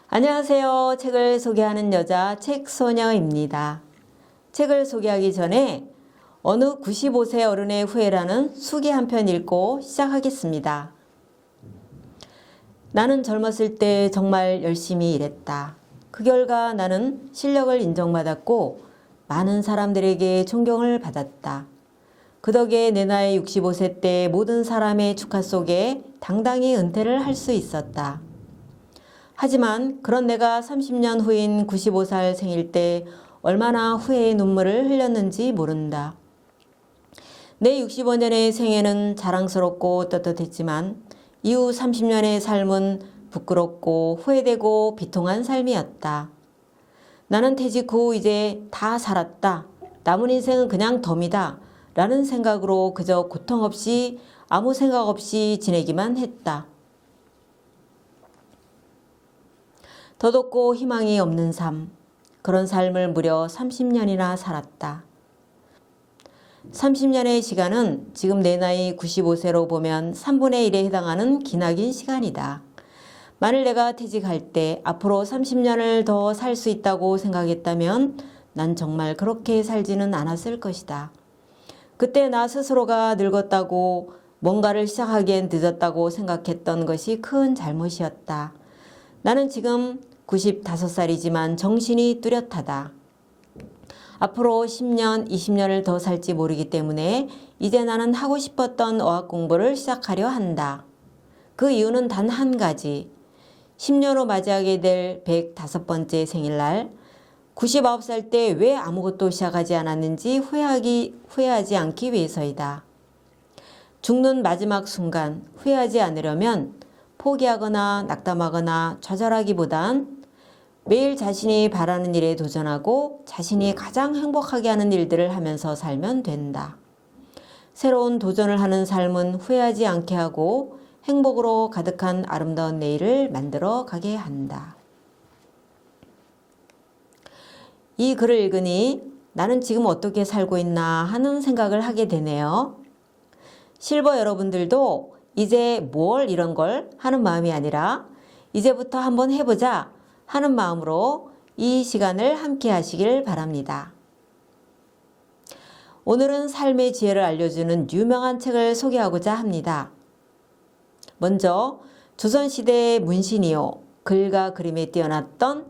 안녕하세요. 책을 소개하는 여자 책소녀입니다. 책을 소개하기 전에 어느 95세 어른의 후회라는 수기 한 편 읽고 시작하겠습니다. 나는 젊었을 때 정말 열심히 일했다. 그 결과 나는 실력을 인정받았고 많은 사람들에게 존경을 받았다. 그 덕에 내 나이 65세 때 모든 사람의 축하 속에 당당히 은퇴를 할 수 있었다. 하지만 그런 내가 30년 후인 95살 생일 때 얼마나 후회의 눈물을 흘렸는지 모른다. 내 65년의 생애는 자랑스럽고 떳떳했지만 이후 30년의 삶은 부끄럽고 후회되고 비통한 삶이었다. 나는 퇴직 후 이제 다 살았다. 남은 인생은 그냥 덤이다. 라는 생각으로 그저 고통 없이 아무 생각 없이 지내기만 했다. 더덥고 희망이 없는 삶, 그런 삶을 무려 30년이나 살았다. 30년의 시간은 지금 내 나이 95세로 보면 3분의 1에 해당하는 기나긴 시간이다. 만일 내가 퇴직할 때 앞으로 30년을 더 살 수 있다고 생각했다면 난 정말 그렇게 살지는 않았을 것이다. 그때 나 스스로가 늙었다고 뭔가를 시작하기엔 늦었다고 생각했던 것이 큰 잘못이었다. 나는 지금 95살이지만 정신이 뚜렷하다. 앞으로 10년, 20년을 더 살지 모르기 때문에 이제 나는 하고 싶었던 어학 공부를 시작하려 한다. 그 이유는 단 한 가지. 10년 후 맞이하게 될 105번째 생일날 99살 때 왜 아무것도 시작하지 않았는지 후회하지 않기 위해서이다. 죽는 마지막 순간 후회하지 않으려면 포기하거나 낙담하거나 좌절하기보단 매일 자신이 바라는 일에 도전하고 자신이 가장 행복하게 하는 일들을 하면서 살면 된다. 새로운 도전을 하는 삶은 후회하지 않게 하고 행복으로 가득한 아름다운 내일을 만들어 가게 한다. 이 글을 읽으니 나는 지금 어떻게 살고 있나 하는 생각을 하게 되네요. 실버 여러분들도 이제 뭘 이런 걸 하는 마음이 아니라 이제부터 한번 해보자 하는 마음으로 이 시간을 함께 하시길 바랍니다. 오늘은 삶의 지혜를 알려주는 유명한 책을 소개하고자 합니다. 먼저 조선시대의 문신이요 글과 그림에 뛰어났던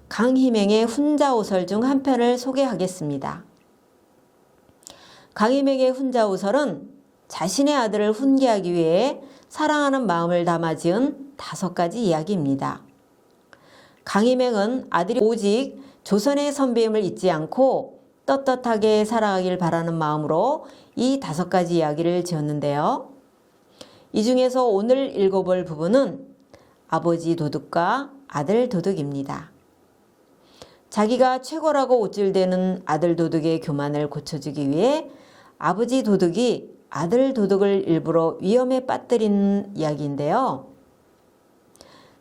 강희맹의 훈자오설 중 한 편을 소개하겠습니다. 강희맹의 훈자오설은 자신의 아들을 훈계하기 위해 사랑하는 마음을 담아 지은 5가지 이야기입니다. 강희맹은 아들이 오직 조선의 선배임을 잊지 않고 떳떳하게 살아가길 바라는 마음으로 이 5가지 이야기를 지었는데요. 이 중에서 오늘 읽어볼 부분은 아버지 도둑과 아들 도둑입니다. 자기가 최고라고 우쭐대는 아들 도둑의 교만을 고쳐주기 위해 아버지 도둑이 아들 도둑을 일부러 위험에 빠뜨리는 이야기인데요.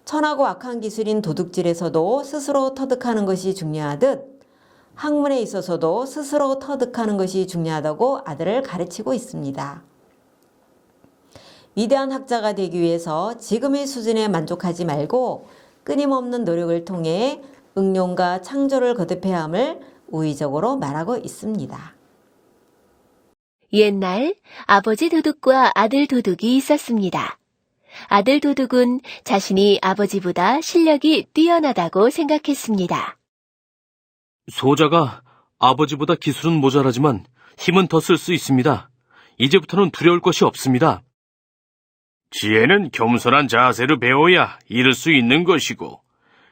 천하고 악한 기술인 도둑질에서도 스스로 터득하는 것이 중요하듯 학문에 있어서도 스스로 터득하는 것이 중요하다고 아들을 가르치고 있습니다. 위대한 학자가 되기 위해서 지금의 수준에 만족하지 말고 끊임없는 노력을 통해 응용과 창조를 거듭해야 함을 우의적으로 말하고 있습니다. 옛날 아버지 도둑과 아들 도둑이 있었습니다. 아들 도둑은 자신이 아버지보다 실력이 뛰어나다고 생각했습니다. 소자가 아버지보다 기술은 모자라지만 힘은 더 쓸 수 있습니다. 이제부터는 두려울 것이 없습니다. 지혜는 겸손한 자세로 배워야 이룰 수 있는 것이고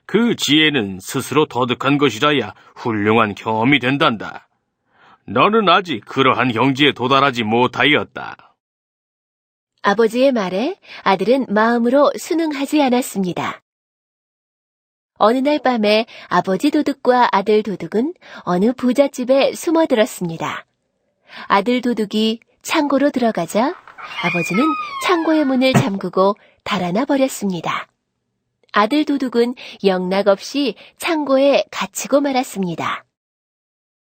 그 지혜는 스스로 터득한 것이라야 훌륭한 경험이 된단다. 너는 아직 그러한 경지에 도달하지 못하였다. 아버지의 말에 아들은 마음으로 순응하지 않았습니다. 어느 날 밤에 아버지 도둑과 아들 도둑은 어느 부잣집에 숨어들었습니다. 아들 도둑이 창고로 들어가자 아버지는 창고의 문을 잠그고 달아나 버렸습니다. 아들 도둑은 영락없이 창고에 갇히고 말았습니다.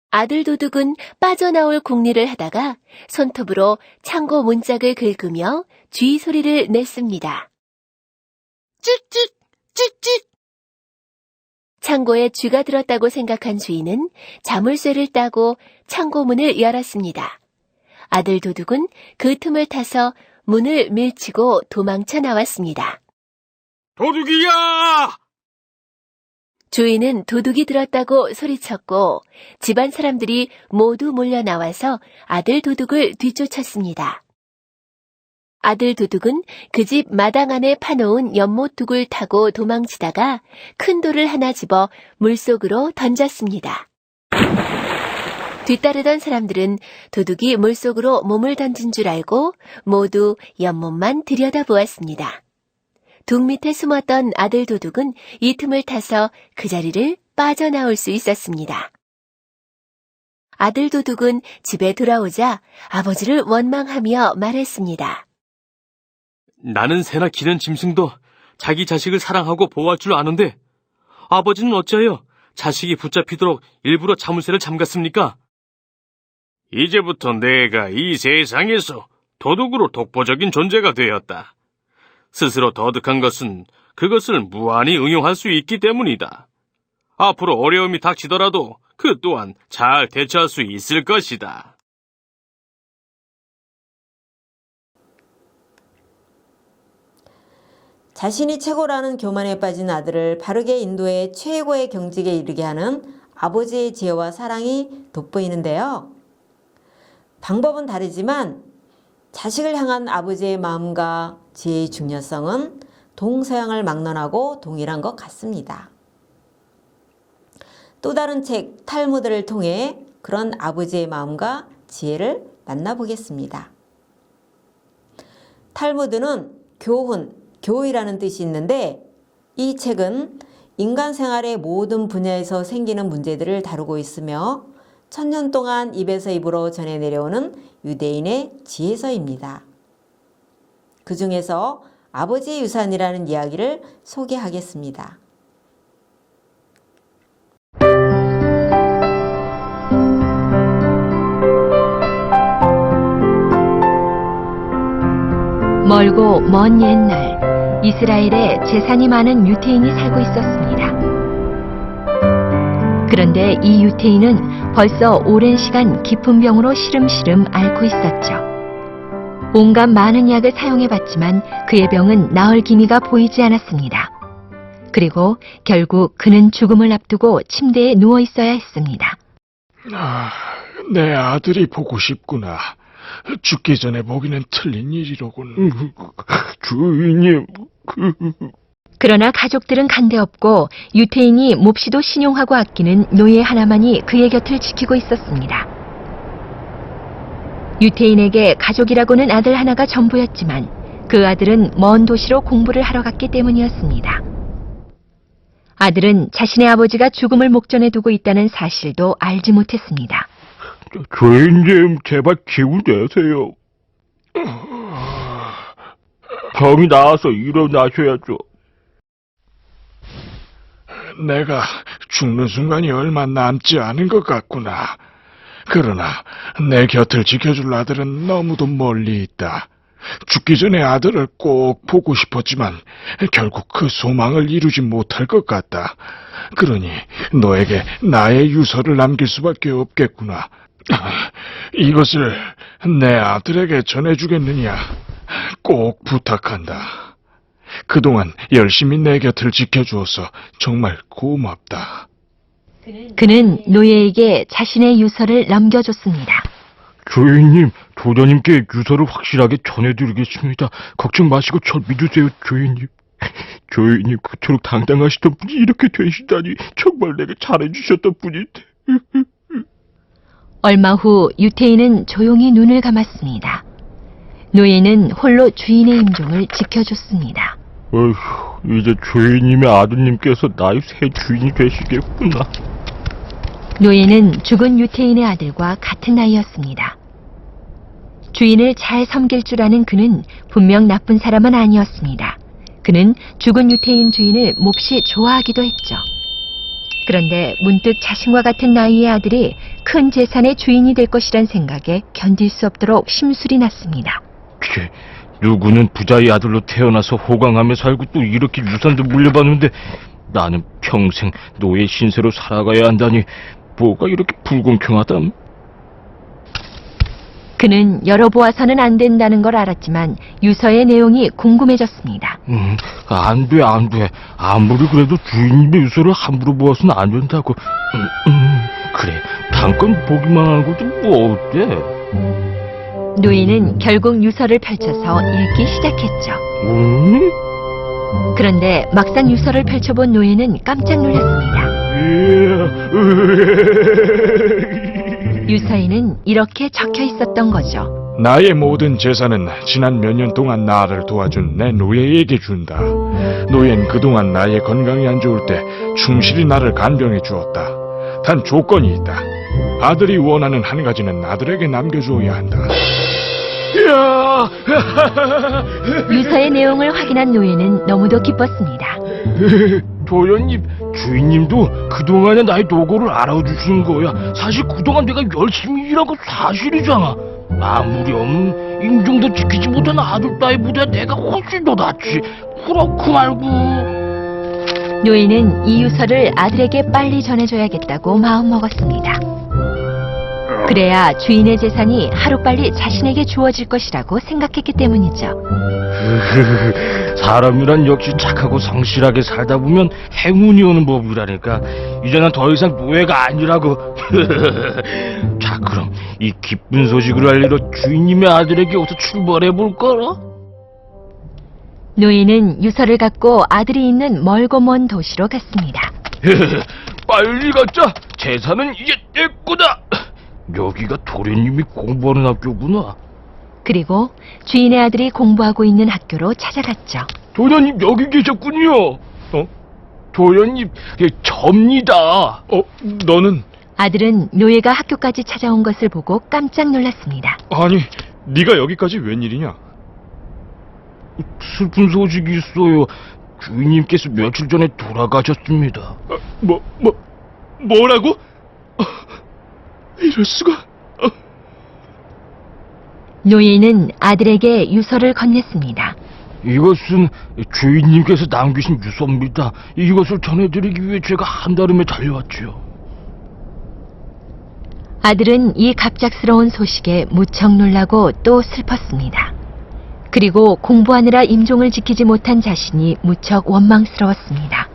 아들 도둑은 빠져나올 궁리를 하다가 손톱으로 창고 문짝을 긁으며 쥐 소리를 냈습니다. 찍찍, 찍찍. 창고에 쥐가 들었다고 생각한 주인은 자물쇠를 따고 창고 문을 열었습니다. 아들 도둑은 그 틈을 타서 문을 밀치고 도망쳐 나왔습니다. 도둑이야! 주인은 도둑이 들었다고 소리쳤고 집안 사람들이 모두 몰려 나와서 아들 도둑을 뒤쫓았습니다. 아들 도둑은 그 집 마당 안에 파놓은 연못둑을 타고 도망치다가 큰 돌을 하나 집어 물속으로 던졌습니다. 뒤따르던 사람들은 도둑이 물속으로 몸을 던진 줄 알고 모두 연못만 들여다보았습니다. 둑 밑에 숨었던 아들 도둑은 이 틈을 타서 그 자리를 빠져나올 수 있었습니다. 아들 도둑은 집에 돌아오자 아버지를 원망하며 말했습니다. 나는 새나 기는 짐승도 자기 자식을 사랑하고 보호할 줄 아는데 아버지는 어찌하여 자식이 붙잡히도록 일부러 자물쇠를 잠갔습니까? 이제부터 내가 이 세상에서 도둑으로 독보적인 존재가 되었다. 스스로 더득한 것은 그것을 무한히 응용할 수 있기 때문이다. 앞으로 어려움이 닥치더라도 그 또한 잘 대처할 수 있을 것이다. 자신이 최고라는 교만에 빠진 아들을 바르게 인도해 최고의 경직에 이르게 하는 아버지의 지혜와 사랑이 돋보이는데요. 방법은 다르지만 자식을 향한 아버지의 마음과 지혜의 중요성은 동서양을 막론하고 동일한 것 같습니다. 또 다른 책 탈무드를 통해 그런 아버지의 마음과 지혜를 만나보겠습니다. 탈무드는 교훈, 교의라는 뜻이 있는데 이 책은 인간 생활의 모든 분야에서 생기는 문제들을 다루고 있으며 천년 동안 입에서 입으로 전해 내려오는 유대인의 지혜서입니다. 그 중에서 아버지의 유산이라는 이야기를 소개하겠습니다. 멀고 먼 옛날 이스라엘에 재산이 많은 유태인이 살고 있었습니다. 그런데 이 유태인은 벌써 오랜 시간 깊은 병으로 시름시름 앓고 있었죠. 온갖 많은 약을 사용해봤지만 그의 병은 나을 기미가 보이지 않았습니다. 그리고 결국 그는 죽음을 앞두고 침대에 누워 있어야 했습니다. 내 아들이 보고 싶구나. 죽기 전에 보기는 틀린 일이로군. 주인님. 그러나 가족들은 간데없고 유태인이 몹시도 신용하고 아끼는 노예 하나만이 그의 곁을 지키고 있었습니다. 유태인에게 가족이라고는 아들 하나가 전부였지만 그 아들은 먼 도시로 공부를 하러 갔기 때문이었습니다. 아들은 자신의 아버지가 죽음을 목전에 두고 있다는 사실도 알지 못했습니다. 주인님, 제발 기운 내세요. 병이 나아서 일어나셔야죠. 내가 죽는 순간이 얼마 남지 않은 것 같구나. 그러나 내 곁을 지켜줄 아들은 너무도 멀리 있다. 죽기 전에 아들을 꼭 보고 싶었지만 결국 그 소망을 이루지 못할 것 같다. 그러니 너에게 나의 유서를 남길 수밖에 없겠구나. 이것을 내 아들에게 전해주겠느냐? 꼭 부탁한다. 그동안 열심히 내 곁을 지켜주어서 정말 고맙다. 그는 노예에게 자신의 유서를 넘겨줬습니다. 주인님, 도자님께 유서를 확실하게 전해드리겠습니다. 걱정 마시고 절 믿으세요, 주인님. 주인님, 그토록 당당하시던 분이 이렇게 되시다니 정말 내게 잘해주셨던 분인데. 얼마 후 유태인은 조용히 눈을 감았습니다. 노예는 홀로 주인의 임종을 지켜줬습니다. 어휴, 이제 주인님의 아드님께서 나의 새 주인이 되시겠구나. 노예는 죽은 유태인의 아들과 같은 나이였습니다. 주인을 잘 섬길 줄 아는 그는 분명 나쁜 사람은 아니었습니다. 그는 죽은 유태인 주인을 몹시 좋아하기도 했죠. 그런데 문득 자신과 같은 나이의 아들이 큰 재산의 주인이 될 것이란 생각에 견딜 수 없도록 심술이 났습니다. 누구는 부자의 아들로 태어나서 호강하며 살고 또 이렇게 유산도 물려받는데 나는 평생 노예 신세로 살아가야 한다니 뭐가 이렇게 불공평하담? 그는 열어보아서는 안 된다는 걸 알았지만 유서의 내용이 궁금해졌습니다. 안 돼, 안 돼. 아무리 그래도 주인님의 유서를 함부로 보아서는 안 된다고. 그래, 잠깐 보기만 하는 것도 뭐 어때? 노예는 결국 유서를 펼쳐서 읽기 시작했죠. 그런데 막상 유서를 펼쳐본 노예는 깜짝 놀랐습니다. 유서에는 이렇게 적혀 있었던 거죠. 나의 모든 재산은 지난 몇 년 동안 나를 도와준 내 노예에게 준다. 노예는 그동안 나의 건강이 안 좋을 때 충실히 나를 간병해 주었다. 단 조건이 있다. 아들이 원하는 한 가지는 아들에게 남겨주어야 한다. 유서의 내용을 확인한 노예는 너무도 기뻤습니다. 도련님, 주인님도 그동안의 나의 노고를 알아주신 거야. 사실 그동안 내가 열심히 일한 거 사실이잖아. 아무렴 인종도 지키지 못한 아들 따위보다 내가 훨씬 더 낫지. 그렇고 말고. 노예는 이 유서를 아들에게 빨리 전해줘야겠다고 마음먹었습니다. 그래야 주인의 재산이 하루빨리 자신에게 주어질 것이라고 생각했기 때문이죠. 사람이란 역시 착하고 성실하게 살다 보면 행운이 오는 법이라니까. 이제는 더 이상 노예가 아니라고. 자, 그럼 이 기쁜 소식을 알리러 주인님의 아들에게 어서 출발해볼까라? 노예는 유서를 갖고 아들이 있는 멀고 먼 도시로 갔습니다. 빨리 가자. 재산은 이제 내 거다. 여기가 도련님이 공부하는 학교구나. 그리고 주인의 아들이 공부하고 있는 학교로 찾아갔죠. 도련님 여기 계셨군요. 도련님, 접니다. 너는? 아들은 노예가 학교까지 찾아온 것을 보고 깜짝 놀랐습니다. 아니, 네가 여기까지 웬일이냐? 슬픈 소식이 있어요. 주인님께서 며칠 전에 돌아가셨습니다. 뭐라고? 이럴 수가? 노예는 아들에게 유서를 건넸습니다. 이것은 주인님께서 남기신 유서입니다. 이것을 전해드리기 위해 제가 한달음에 달려왔지요. 아들은 이 갑작스러운 소식에 무척 놀라고 또 슬펐습니다. 그리고 공부하느라 임종을 지키지 못한 자신이 무척 원망스러웠습니다.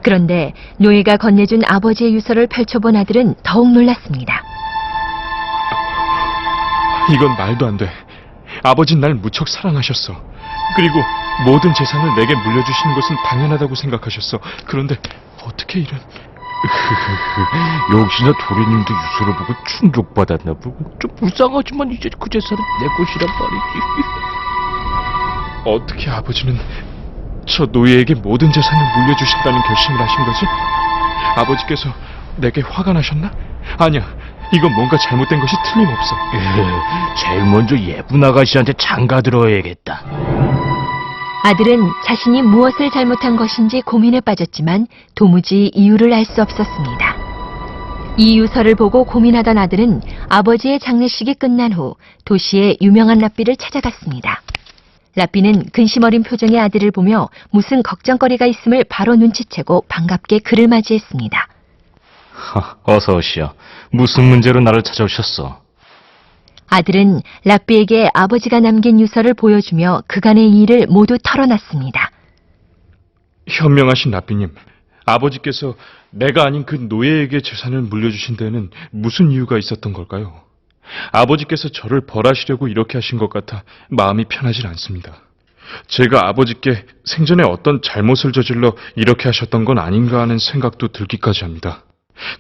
그런데 노예가 건네준 아버지의 유서를 펼쳐본 아들은 더욱 놀랐습니다. 이건 말도 안 돼. 아버진 날 무척 사랑하셨어. 그리고 모든 재산을 내게 물려주시는 것은 당연하다고 생각하셨어. 그런데 어떻게 이런... 역시나 도련님도 유서를 보고 충격받았나 보고. 좀 불쌍하지만 이제 그 재산은 내 것이란 말이지. 어떻게 아버지는 저 노예에게 모든 재산을 물려주신다는 결심을 하신 거지? 아버지께서 내게 화가 나셨나? 아니야, 이건 뭔가 잘못된 것이 틀림없어. 제일 먼저 예쁜 아가씨한테 장가 들어야겠다. 아들은 자신이 무엇을 잘못한 것인지 고민에 빠졌지만 도무지 이유를 알 수 없었습니다. 이 유서를 보고 고민하던 아들은 아버지의 장례식이 끝난 후 도시의 유명한 랍비를 찾아갔습니다. 랍비는 근심 어린 표정의 아들을 보며 무슨 걱정거리가 있음을 바로 눈치채고 반갑게 그를 맞이했습니다. 어서 오시오. 무슨 문제로 나를 찾아오셨어? 아들은 랍비에게 아버지가 남긴 유서를 보여주며 그간의 일을 모두 털어놨습니다. 현명하신 랍비님, 아버지께서 내가 아닌 그 노예에게 재산을 물려주신 데에는 무슨 이유가 있었던 걸까요? 아버지께서 저를 벌하시려고 이렇게 하신 것 같아 마음이 편하질 않습니다. 제가 아버지께 생전에 어떤 잘못을 저질러 이렇게 하셨던 건 아닌가 하는 생각도 들기까지 합니다.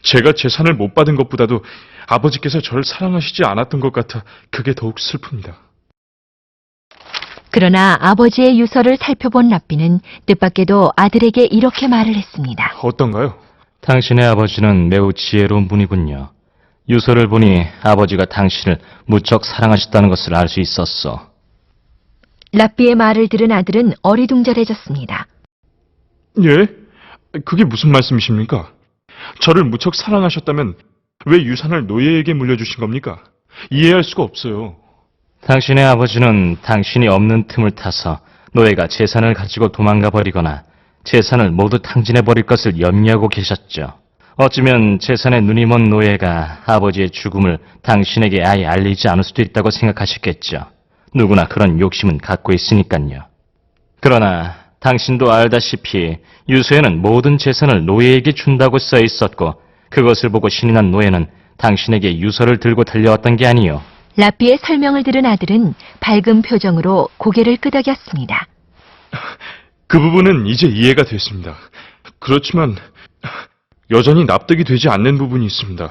제가 재산을 못 받은 것보다도 아버지께서 저를 사랑하시지 않았던 것 같아 그게 더욱 슬픕니다. 그러나 아버지의 유서를 살펴본 랍비는 뜻밖에도 아들에게 이렇게 말을 했습니다. 어떤가요? 당신의 아버지는 매우 지혜로운 분이군요. 유서를 보니 아버지가 당신을 무척 사랑하셨다는 것을 알 수 있었어. 랍비의 말을 들은 아들은 어리둥절해졌습니다. 예? 그게 무슨 말씀이십니까? 저를 무척 사랑하셨다면 왜 유산을 노예에게 물려주신 겁니까? 이해할 수가 없어요. 당신의 아버지는 당신이 없는 틈을 타서 노예가 재산을 가지고 도망가 버리거나 재산을 모두 탕진해버릴 것을 염려하고 계셨죠. 어쩌면 재산에 눈이 먼 노예가 아버지의 죽음을 당신에게 아예 알리지 않을 수도 있다고 생각하셨겠죠. 누구나 그런 욕심은 갖고 있으니까요. 그러나 당신도 알다시피 유서에는 모든 재산을 노예에게 준다고 써 있었고 그것을 보고 신이 난 노예는 당신에게 유서를 들고 달려왔던 게 아니요. 라삐의 설명을 들은 아들은 밝은 표정으로 고개를 끄덕였습니다. 그 부분은 이제 이해가 됐습니다. 그렇지만 여전히 납득이 되지 않는 부분이 있습니다.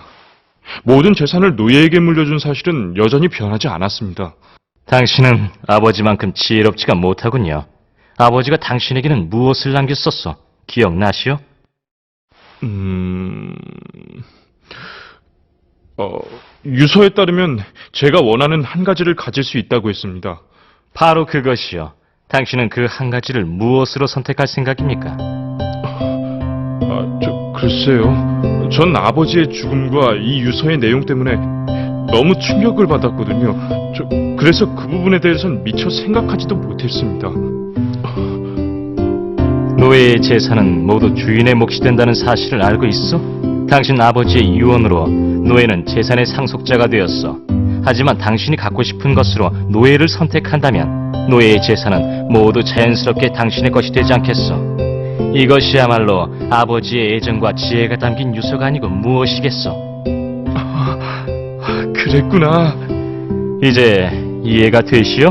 모든 재산을 노예에게 물려준 사실은 여전히 변하지 않았습니다. 당신은 아버지만큼 지혜롭지가 못하군요. 아버지가 당신에게는 무엇을 남겼었어? 기억나시오? 유서에 따르면 제가 원하는 한 가지를 가질 수 있다고 했습니다. 바로 그것이요. 당신은 그 한 가지를 무엇으로 선택할 생각입니까? 글쎄요. 전 아버지의 죽음과 이 유서의 내용 때문에 너무 충격을 받았거든요. 그래서 그 부분에 대해서는 미처 생각하지도 못했습니다. 노예의 재산은 모두 주인의 몫이 된다는 사실을 알고 있어? 당신 아버지의 유언으로 노예는 재산의 상속자가 되었어. 하지만 당신이 갖고 싶은 것으로 노예를 선택한다면 노예의 재산은 모두 자연스럽게 당신의 것이 되지 않겠어? 이것이야말로 아버지의 애정과 지혜가 담긴 유서가 아니고 무엇이겠어? 그랬구나. 이제 이해가 되시오?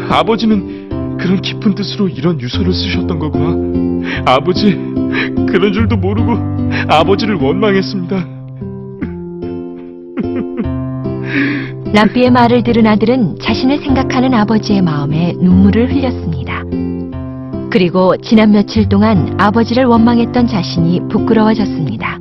아버지는 그런 깊은 뜻으로 이런 유서를 쓰셨던 거구나. 아버지, 그런 줄도 모르고 아버지를 원망했습니다. 라삐의 말을 들은 아들은 자신을 생각하는 아버지의 마음에 눈물을 흘렸습니다. 그리고 지난 며칠 동안 아버지를 원망했던 자신이 부끄러워졌습니다.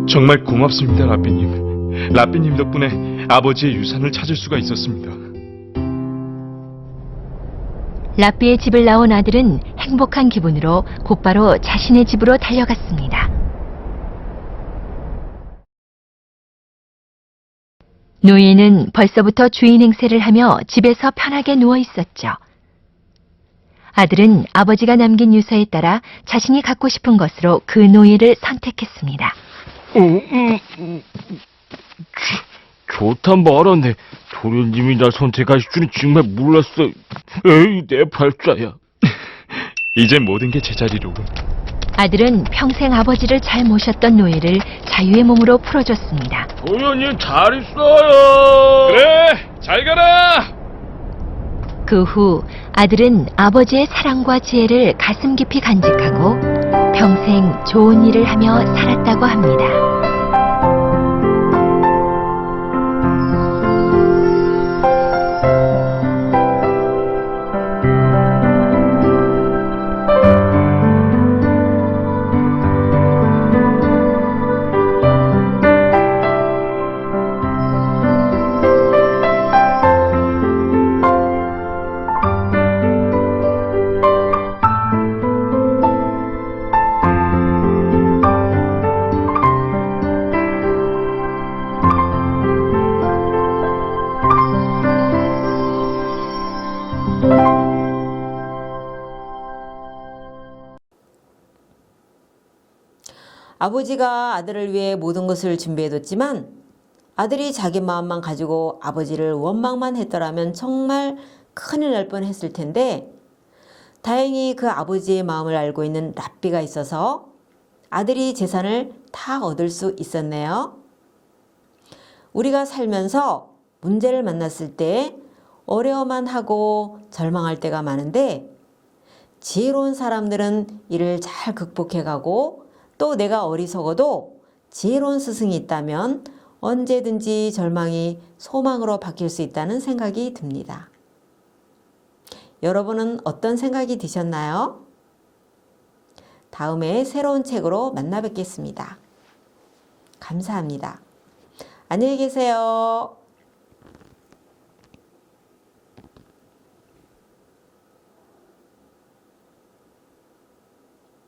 정말 고맙습니다, 라삐님. 라삐님 덕분에 아버지의 유산을 찾을 수가 있었습니다. 라삐의 집을 나온 아들은 행복한 기분으로 곧바로 자신의 집으로 달려갔습니다. 노예는 벌써부터 주인 행세를 하며 집에서 편하게 누워 있었죠. 아들은 아버지가 남긴 유서에 따라 자신이 갖고 싶은 것으로 그 노예를 선택했습니다. 좋단 말았네. 도련님이 날 선택하실 줄은 정말 몰랐어. 에이, 내 팔자야. 이제 모든 게 제자리로. 아들은 평생 아버지를 잘 모셨던 노예를 자유의 몸으로 풀어줬습니다. 도련님 잘 있어요. 그래, 잘 가라. 그 후 아들은 아버지의 사랑과 지혜를 가슴 깊이 간직하고 평생 좋은 일을 하며 살았다고 합니다. 아버지가 아들을 위해 모든 것을 준비해뒀지만 아들이 자기 마음만 가지고 아버지를 원망만 했더라면 정말 큰일 날 뻔했을 텐데 다행히 그 아버지의 마음을 알고 있는 라삐가 있어서 아들이 재산을 다 얻을 수 있었네요. 우리가 살면서 문제를 만났을 때 어려워만 하고 절망할 때가 많은데 지혜로운 사람들은 이를 잘 극복해가고 또 내가 어리석어도 지혜로운 스승이 있다면 언제든지 절망이 소망으로 바뀔 수 있다는 생각이 듭니다. 여러분은 어떤 생각이 드셨나요? 다음에 새로운 책으로 만나 뵙겠습니다. 감사합니다. 안녕히 계세요.